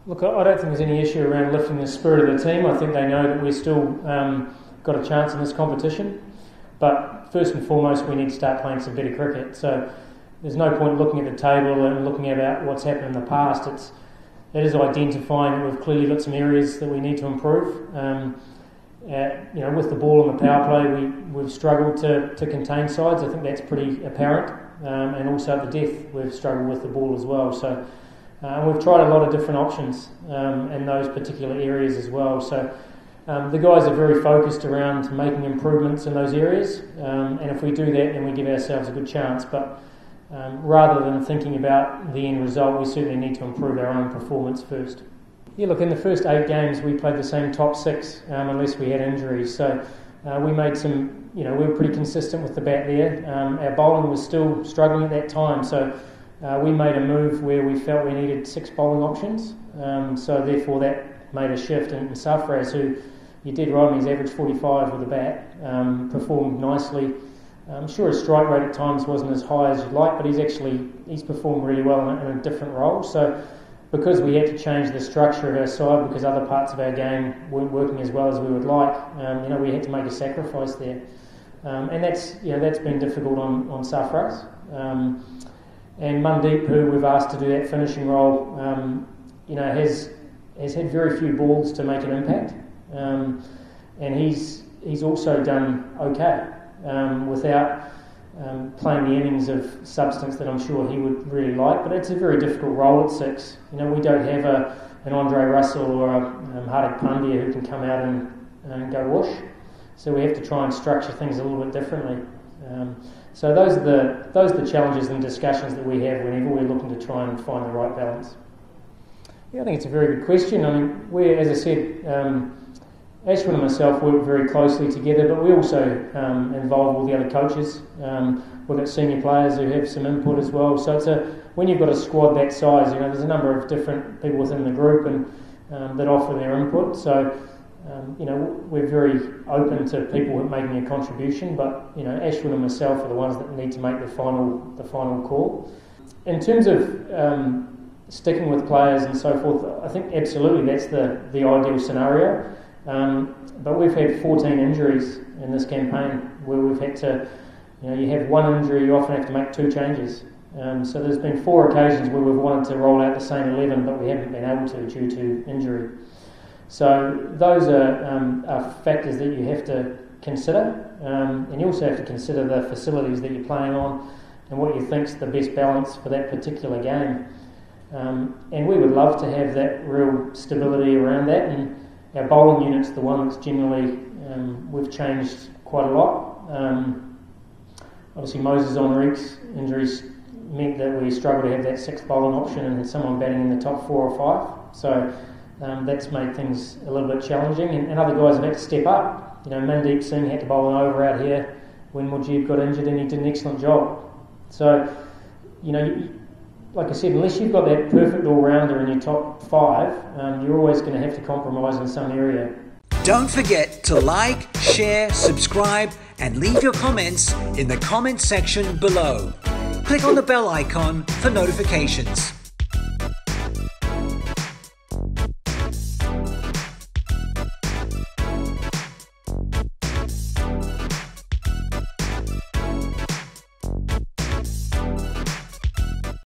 Look, I don't think there's any issue around lifting the spirit of the team. I think they know that we're still got a chance in this competition. But first and foremost, we need to start playing some better cricket. So there's no point looking at the table and looking about what's happened in the past. It is identifying that we've clearly got some areas that we need to improve. With the ball on the power play, we've struggled to contain sides. I think that's pretty apparent. And also at the death, we've struggled with the ball as well. So we've tried a lot of different options in those particular areas as well. So the guys are very focused around making improvements in those areas. And if we do that, then we give ourselves a good chance. But rather than thinking about the end result, we certainly need to improve our own performance first. Yeah, look, in the first 8 games, we played the same top 6 unless we had injuries. So we made some, we were pretty consistent with the bat there. Our bowling was still struggling at that time. So we made a move where we felt we needed 6 bowling options. So therefore that made a shift. And Sarfaraz, who you did right, he's averaged 45 with the bat, performed nicely. I'm sure his strike rate at times wasn't as high as you'd like, but he's performed really well in a different role. So because we had to change the structure of our side because other parts of our game weren't working as well as we would like, we had to make a sacrifice there. And that's been difficult on Sarfaraz. And Mandeep, who we've asked to do that finishing role, has had very few balls to make an impact. And he's also done okay without playing the innings of substance that I'm sure he would really like. But it's a very difficult role at 6. We don't have an Andre Russell or a Hardik Pandya who can come out and go whoosh. So we have to try and structure things a little bit differently. So those are the challenges and discussions that we have whenever we're looking to try and find the right balance. Yeah, I think it's a very good question. I mean, as I said, Ashwin and myself work very closely together, but we also involve all the other coaches. We've got senior players who have some input as well. So when you've got a squad that size, there's a number of different people within the group and that offer their input. So we're very open to people making a contribution, but Ashwin and myself are the ones that need to make the final call. In terms of sticking with players and so forth, I think absolutely that's the ideal scenario. But we've had 14 injuries in this campaign where we've had to, you have one injury, you often have to make 2 changes. So there's been 4 occasions where we've wanted to roll out the same 11, but we haven't been able to due to injury. So those are factors that you have to consider, and you also have to consider the facilities that you're playing on and what you think's the best balance for that particular game. And we would love to have that real stability around that. And our bowling unit's the one that's generally we've changed quite a lot. Obviously, Moises Henriques injuries meant that we struggled to have that 6th bowling option and had someone batting in the top 4 or 5. So that's made things a little bit challenging, and other guys have had to step up. Mandeep Singh had to bowl an over out here when Mujib got injured, and he did an excellent job. So, like I said, unless you've got that perfect all-rounder in your top 5, you're always going to have to compromise in some area. Don't forget to like, share, subscribe, and leave your comments in the comment section below. Click on the bell icon for notifications.